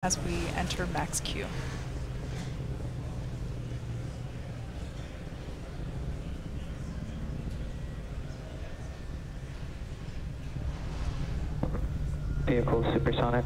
as we enter max Q. Vehicle supersonic.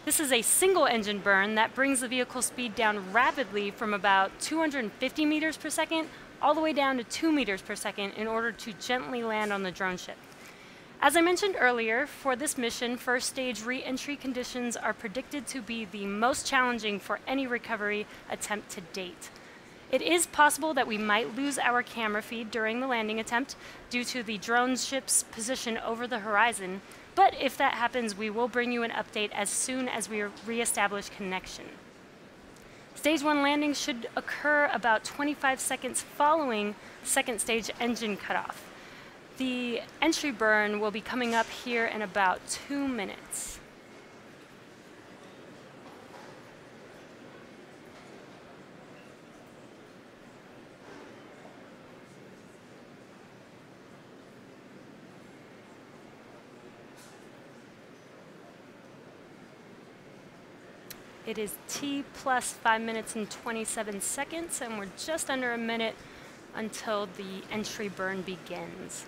This is a single engine burn that brings the vehicle speed down rapidly from about 250 meters per second all the way down to 2 meters per second in order to gently land on the drone ship. As I mentioned earlier, for this mission, first stage re-entry conditions are predicted to be the most challenging for any recovery attempt to date. It is possible that we might lose our camera feed during the landing attempt due to the drone ship's position over the horizon, but if that happens, we will bring you an update as soon as we reestablish connection. Stage 1 landing should occur about 25 seconds following second stage engine cutoff. The entry burn will be coming up here in about 2 minutes. It is T plus 5 minutes and 27 seconds, and we're just under a minute until the entry burn begins.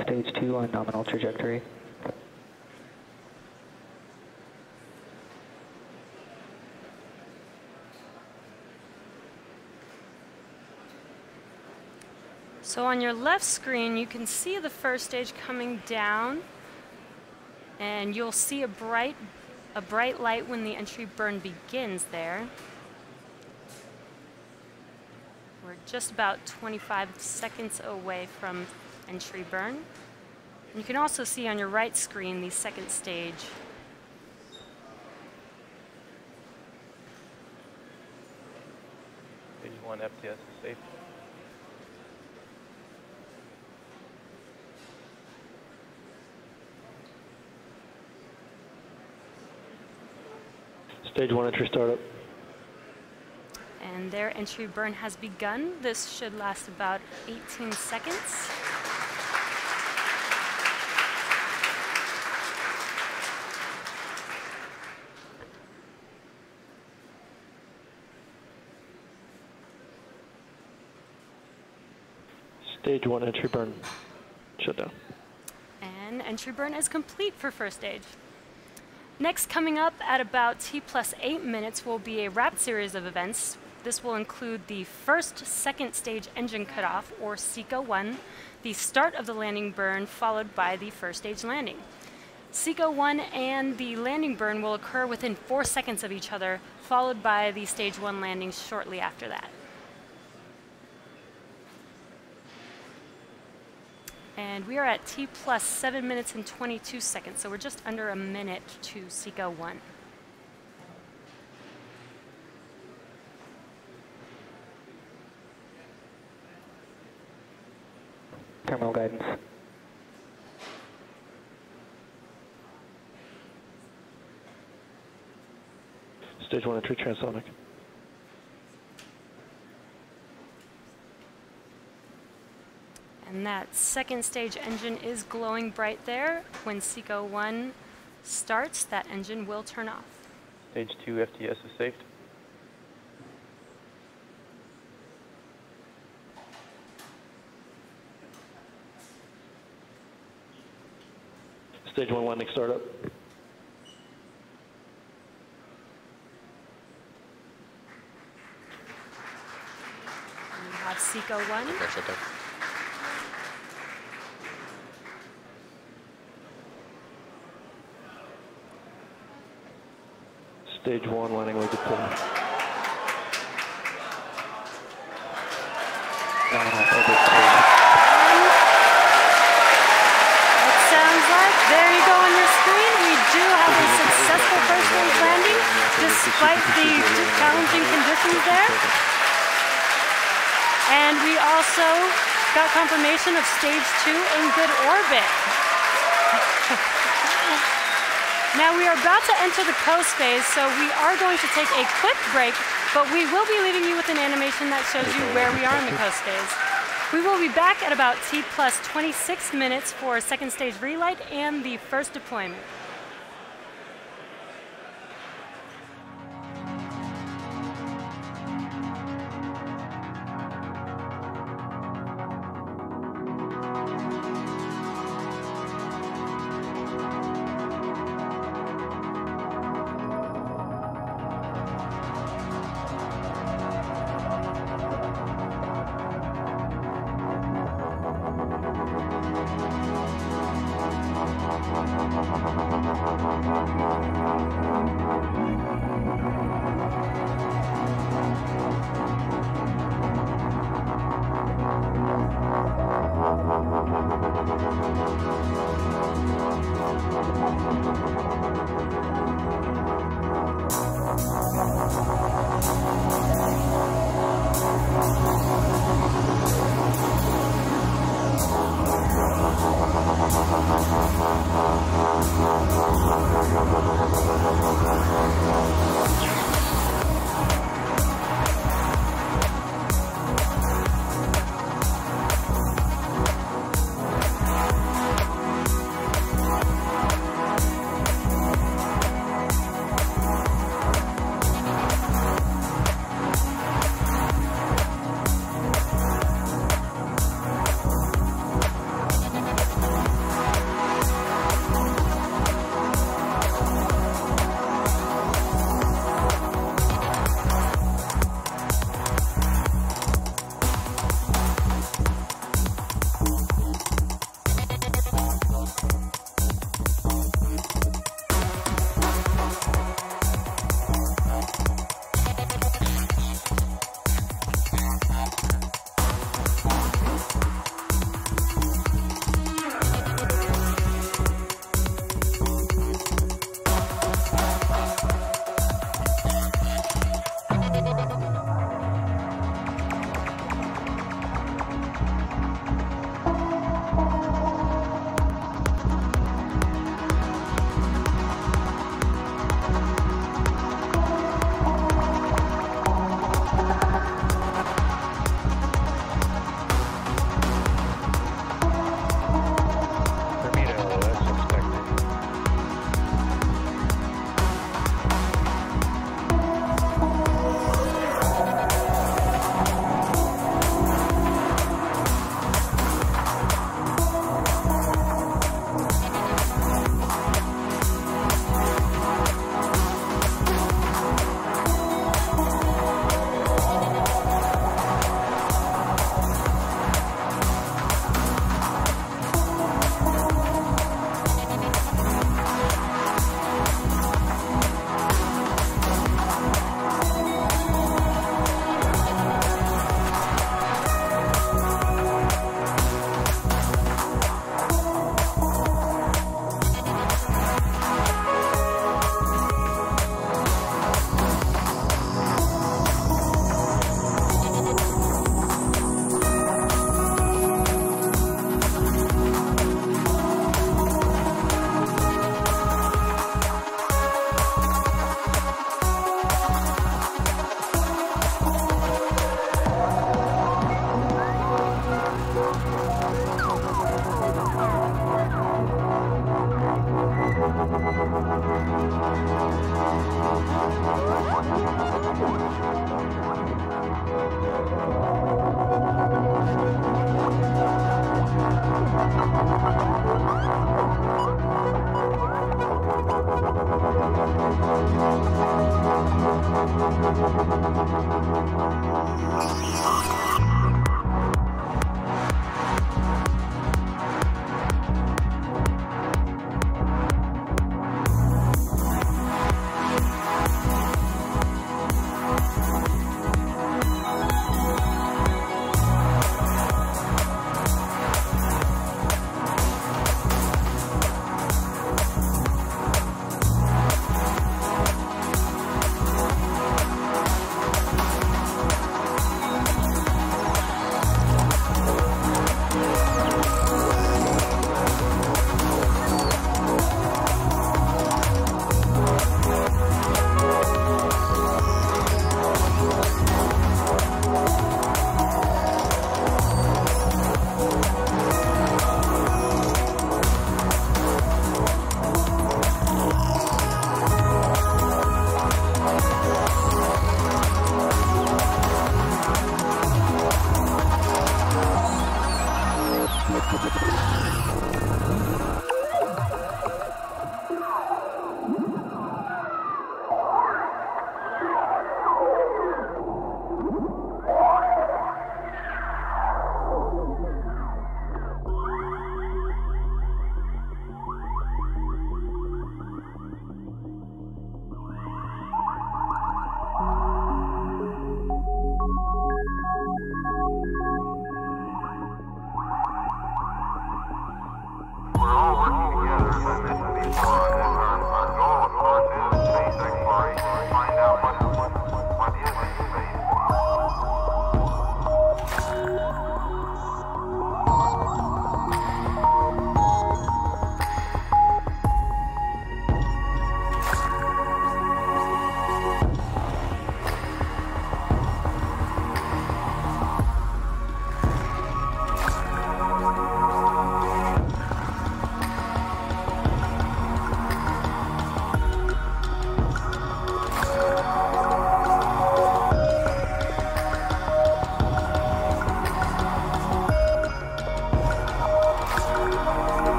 Stage 2 on nominal trajectory. So on your left screen, you can see the first stage coming down. And you'll see a bright light when the entry burn begins there. We're just about 25 seconds away from entry burn. And you can also see on your right screen the second stage. Stage 1 FTS is safe. Stage 1 entry startup. And their entry burn has begun. This should last about 18 seconds. Stage 1 entry burn. Shut down. And entry burn is complete for first stage. Next, coming up at about T+8 minutes will be a wrapped series of events. This will include the first second stage engine cutoff, or SECO-1, the start of the landing burn, followed by the first stage landing. SECO-1 and the landing burn will occur within 4 seconds of each other, followed by the stage 1 landing shortly after that. And we are at T+7 minutes and 22 seconds, so we're just under a minute to SECO-1. Terminal guidance. Stage 1 entry transonic. And that second stage engine is glowing bright there. When SECO-1 starts, that engine will turn off. Stage 2 FTS is safe. Stage 1 landing startup. We have SECO-1. Stage 1 landing leg deployed. It sounds like, there you go on your screen, we do have a successful first stage landing, despite the challenging conditions there. And we also got confirmation of stage 2 in good orbit. Now we are about to enter the coast phase, so we are going to take a quick break, but we will be leaving you with an animation that shows you where we are in the coast phase. We will be back at about T+26 minutes for a second stage relight and the first deployment.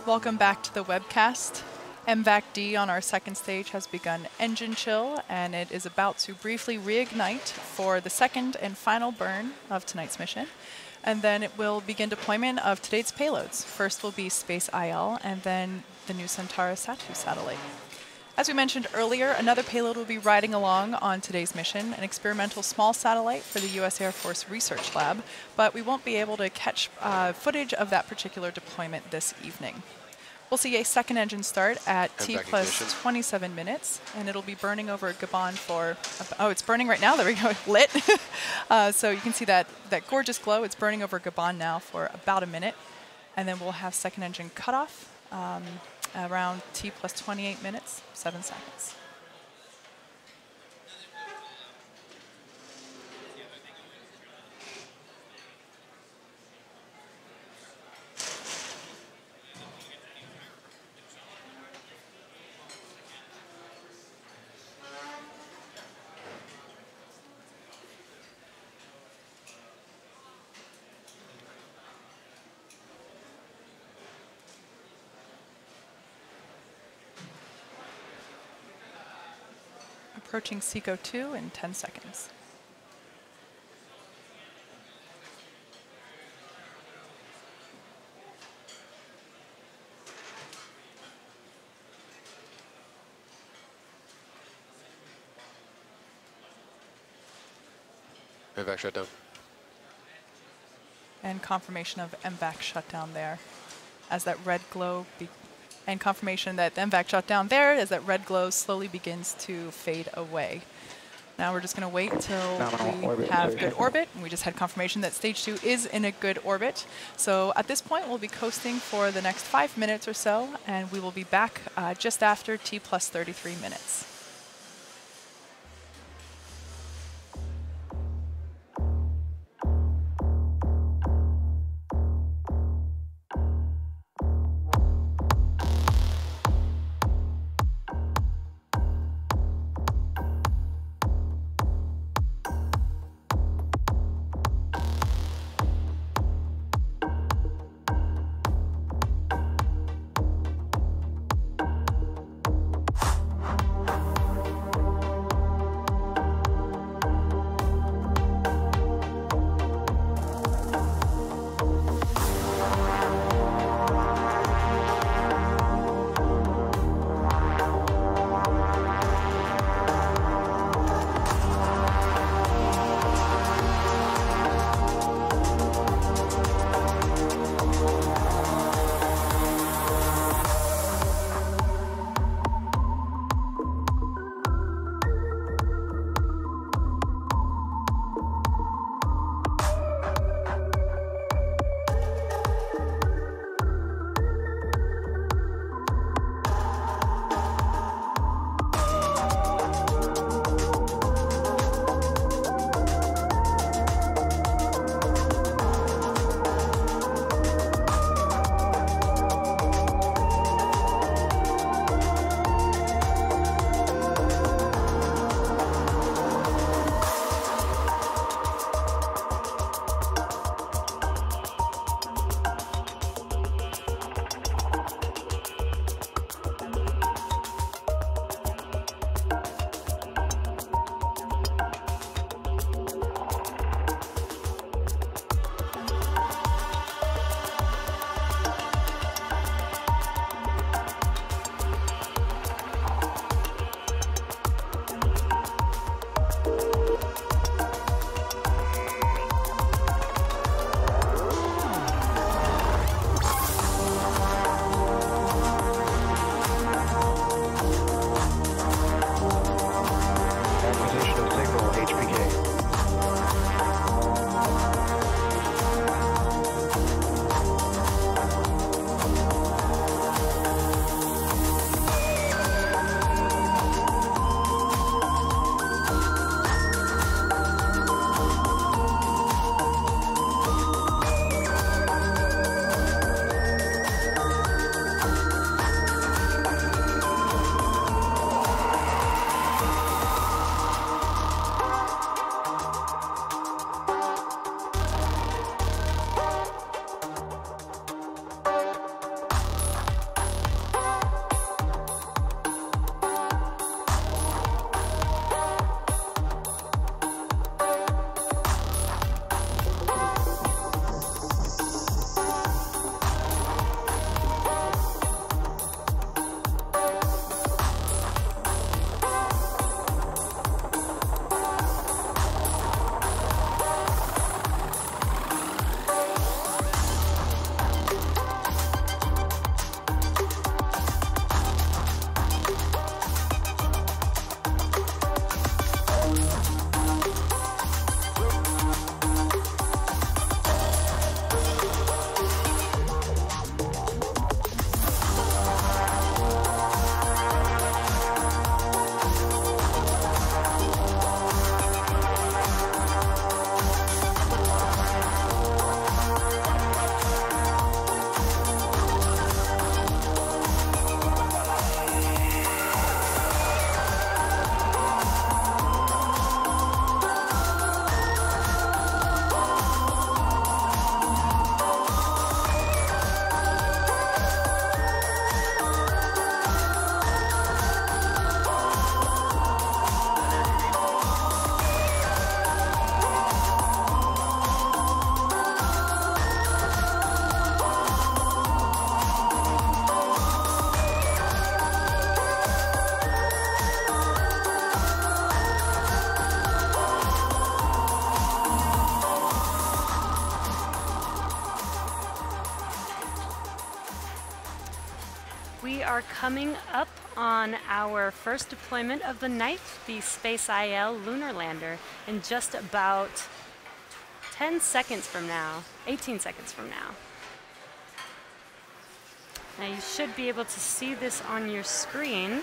Welcome back to the webcast. MVAC-D on our second stage has begun engine chill, and it is about to briefly reignite for the second and final burn of tonight's mission. And then it will begin deployment of today's payloads. First will be SpaceIL, and then the Nusantara Satu satellite. As we mentioned earlier, another payload will be riding along on today's mission, an experimental small satellite for the U.S. Air Force Research Lab, but we won't be able to catch footage of that particular deployment this evening. We'll see a second engine start at T plus 27 minutes, and it'll be burning over Gabon for, oh, it's burning right now, there we go, lit. So you can see that gorgeous glow. It's burning over Gabon now for about a minute, and then we'll have second engine cutoff around T plus 28 minutes, 7 seconds. Approaching SECO 2 in 10 seconds. MVAC shutdown. And confirmation of MVAC shutdown there as that red glow and confirmation that the MVAC shut down there as that red glow slowly begins to fade away. Now we're just going to wait till we have good orbit, and we just had confirmation that stage 2 is in a good orbit. So at this point, we'll be coasting for the next 5 minutes or so, and we will be back just after T plus 33 minutes. coming up on our first deployment of the night, the SpaceIL lunar lander, in just about 10 seconds from now, 18 seconds from now. Now you should be able to see this on your screen.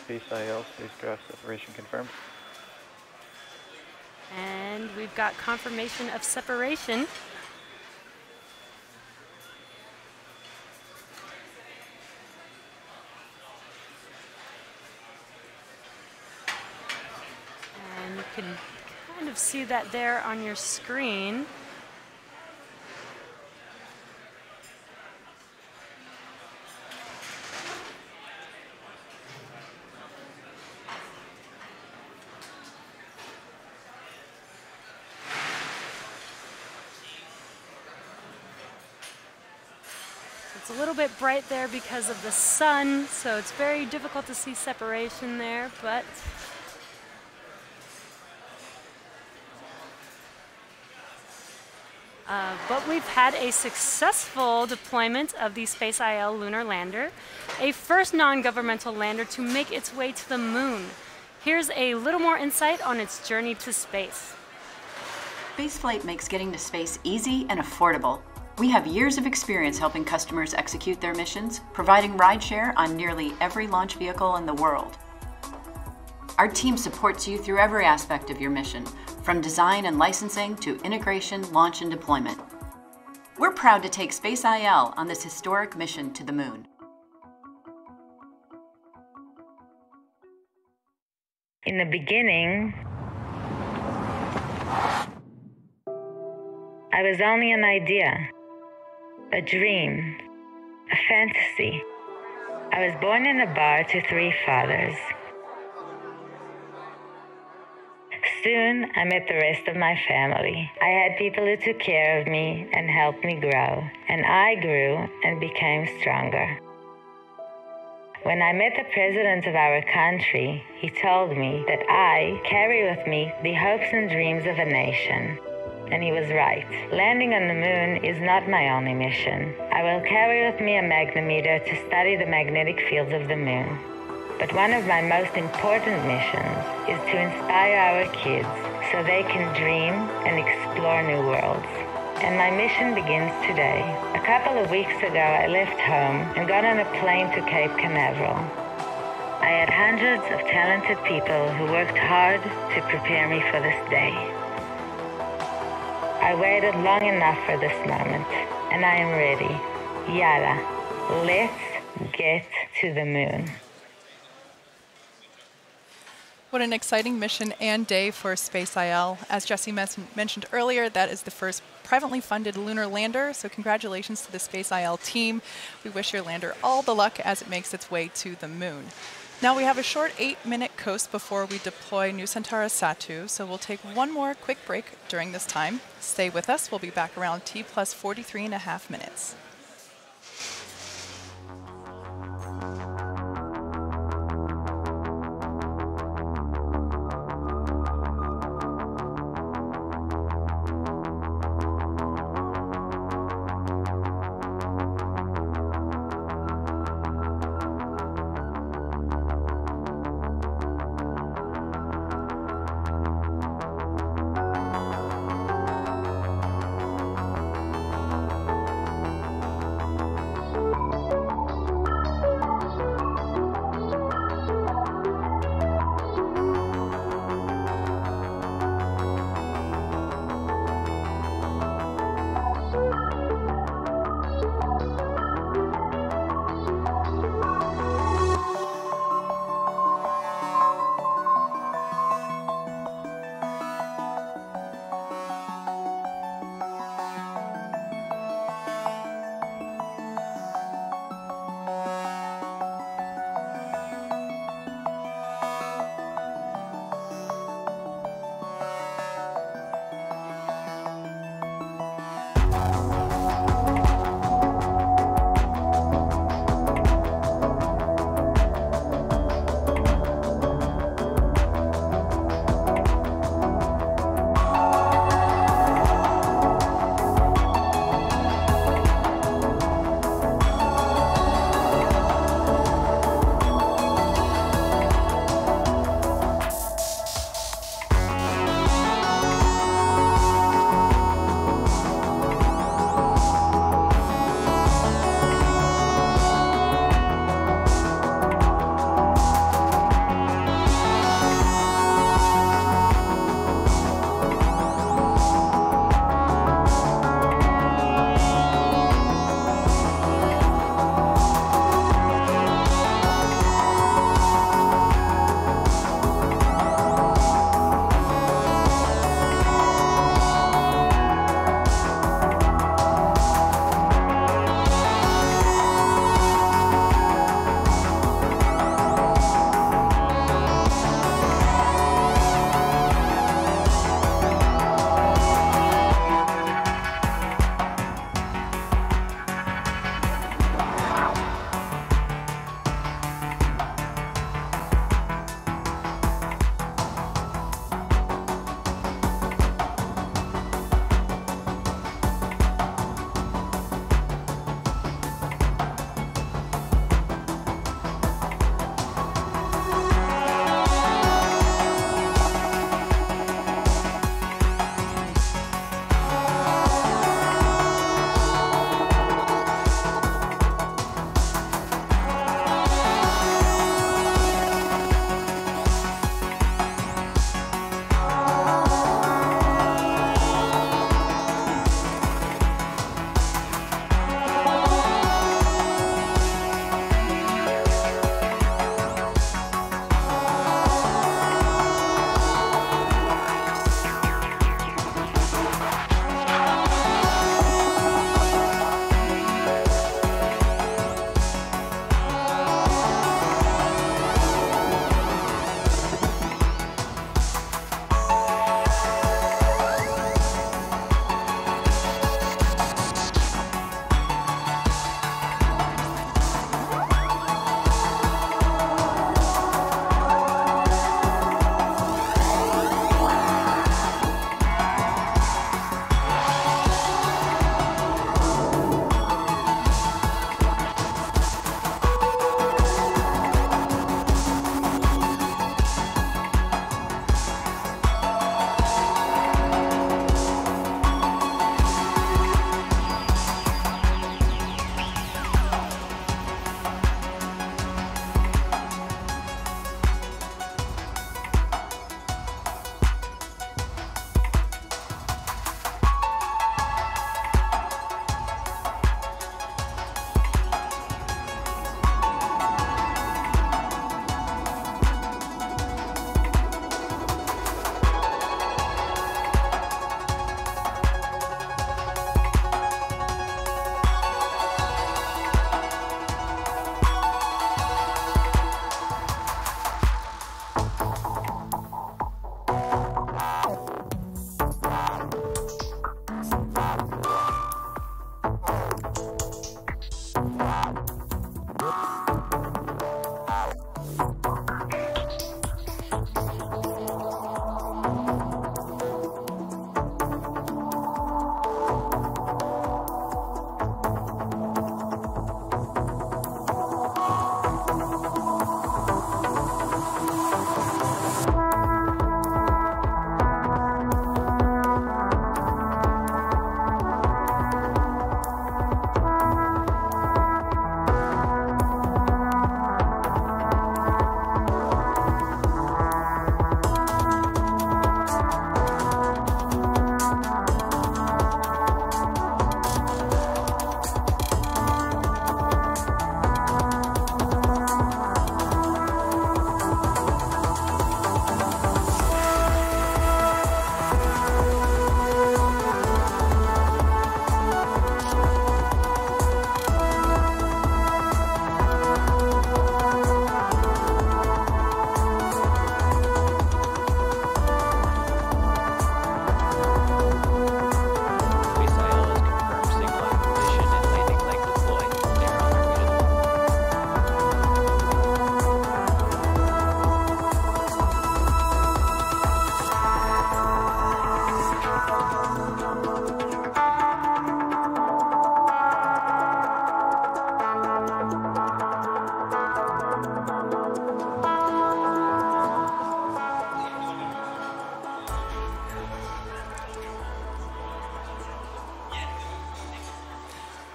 SpaceIL spacecraft separation confirmed. And we've got confirmation of separation. And you can kind of see that there on your screen. It's a little bit bright there because of the sun, so it's very difficult to see separation there, but we've had a successful deployment of the SpaceIL lunar lander, a first non-governmental lander to make its way to the moon. Here's a little more insight on its journey to space. Spaceflight makes getting to space easy and affordable. We have years of experience helping customers execute their missions, providing rideshare on nearly every launch vehicle in the world. Our team supports you through every aspect of your mission, from design and licensing to integration, launch, and deployment. We're proud to take SpaceIL on this historic mission to the moon. In the beginning, I was only an idea, a dream, a fantasy. I was born in a bar to 3 fathers. Soon, I met the rest of my family. I had people who took care of me and helped me grow, and I grew and became stronger. When I met the president of our country, he told me that I carry with me the hopes and dreams of a nation. And he was right. Landing on the moon is not my only mission. I will carry with me a magnetometer to study the magnetic fields of the moon. But one of my most important missions is to inspire our kids so they can dream and explore new worlds. And my mission begins today. A couple of weeks ago, I left home and got on a plane to Cape Canaveral. I had hundreds of talented people who worked hard to prepare me for this day. I waited long enough for this moment, and I am ready. Yalla, let's get to the moon. What an exciting mission and day for SpaceIL. As Jesse mentioned earlier, that is the first privately funded lunar lander, so congratulations to the SpaceIL team. We wish your lander all the luck as it makes its way to the moon. Now we have a short 8-minute coast before we deploy Nusantara Satu, so we'll take one more quick break during this time. Stay with us, we'll be back around T plus 43.5 minutes.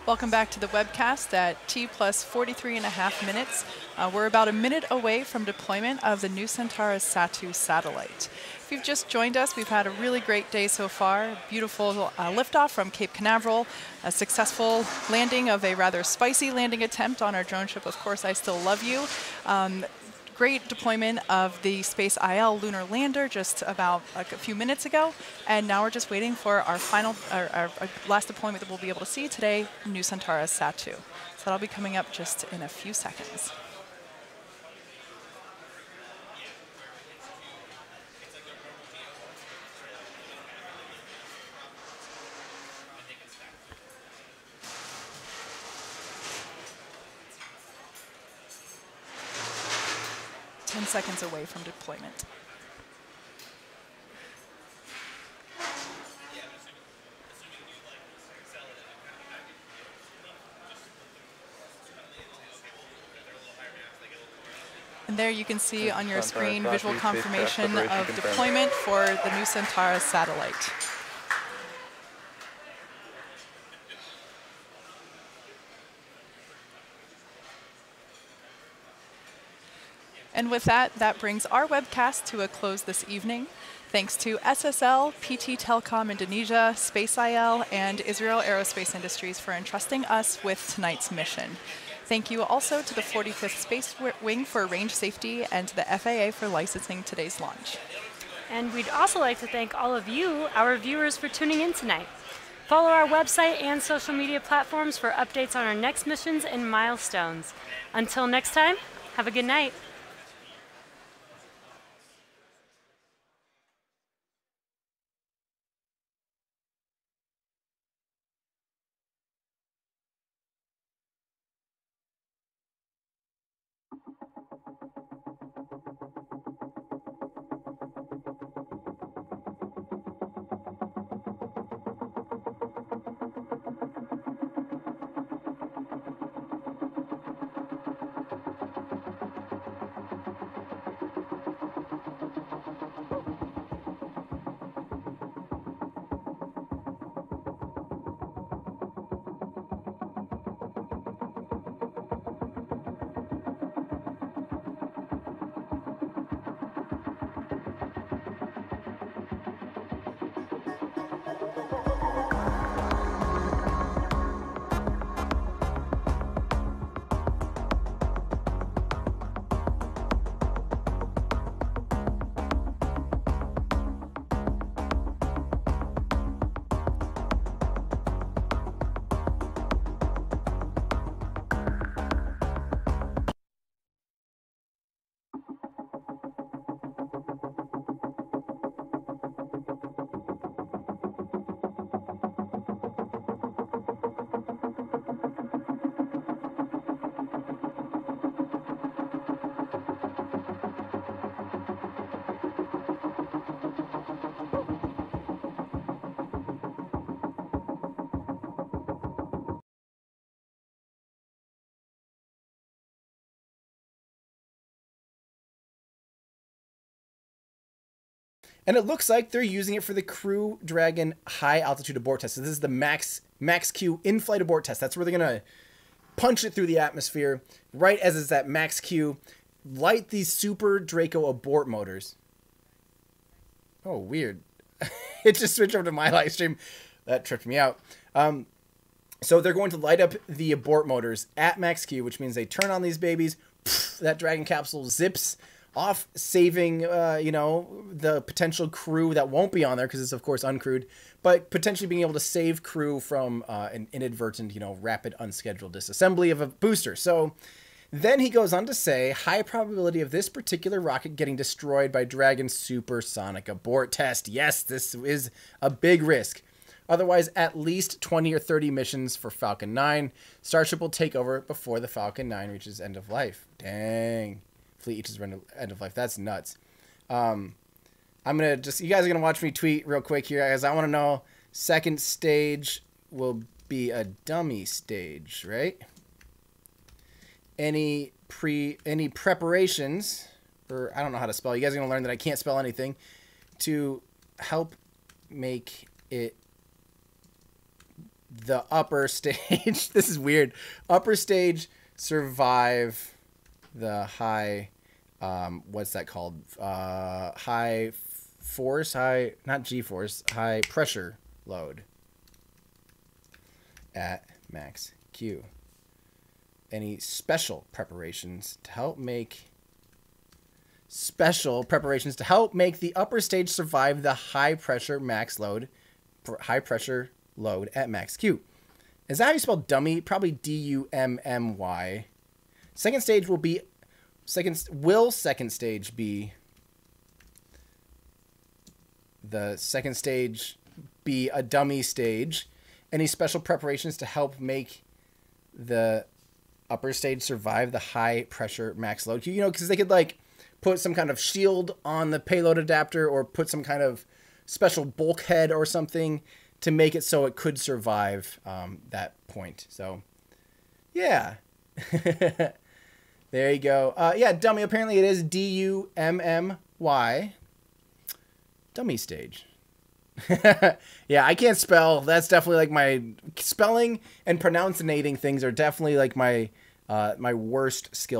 Welcome back to the webcast at T plus 43.5 minutes. We're about a minute away from deployment of the Nusantara Satu satellite. If you've just joined us, we've had a really great day so far. Beautiful liftoff from Cape Canaveral, a successful landing of a rather spicy landing attempt on our drone ship, Of Course I Still Love You. Great deployment of the SpaceIL lunar lander just about a few minutes ago, and now we're just waiting for our final, our last deployment that we'll be able to see today, Nusantara Satu. So that'll be coming up just in a few seconds. Seconds away from deployment. And there you can see on your screen visual confirmation of deployment for the Nusantara satellite. And with that, that brings our webcast to a close this evening. Thanks to SSL, PT Telecom Indonesia, SpaceIL, and Israel Aerospace Industries for entrusting us with tonight's mission. Thank you also to the 45th Space Wing for range safety and to the FAA for licensing today's launch. And we'd also like to thank all of you, our viewers, for tuning in tonight. Follow our website and social media platforms for updates on our next missions and milestones. Until next time, have a good night. And it looks like they're using it for the Crew Dragon high altitude abort test. So this is the Max Q in-flight abort test. That's where they're going to punch it through the atmosphere right as it's at Max Q, light these Super Draco abort motors. Oh, weird. It just switched over to my live stream. That tripped me out. So they're going to light up the abort motors at Max Q, which means they turn on these babies. That Dragon capsule zips off, saving, the potential crew that won't be on there because it's, of course, uncrewed, but potentially being able to save crew from an inadvertent, rapid unscheduled disassembly of a booster. So then he goes on to say, high probability of this particular rocket getting destroyed by Dragon's supersonic abort test. Yes, this is a big risk. Otherwise, at least 20 or 30 missions for Falcon 9. Starship will take over before the Falcon 9 reaches end of life. Dang. Fleet reaches end of life. That's nuts. I'm going to you guys are going to watch me tweet real quick here, as I want to know, second stage will be a dummy stage, right? Any preparations, or I don't know how to spell. You guys are going to learn that I can't spell anything, to help make it the upper stage. This is weird. Upper stage survive the high. What's that called? High force, not G-force, high pressure load at max Q. Any special preparations to help make the upper stage survive the high pressure load at max Q. Is that how you spell dummy? Probably D-U-M-M-Y. Second stage will be second stage be the second stage be a dummy stage? Any special preparations to help make the upper stage survive the high pressure max load? You know, because they could like put some kind of shield on the payload adapter or put some kind of special bulkhead or something to make it so it could survive that point. So, yeah. There you go. Yeah, dummy. Apparently it is D-U-M-M-Y. Dummy stage. Yeah, I can't spell. That's definitely like my spelling and pronouncing things are definitely like my my worst skill.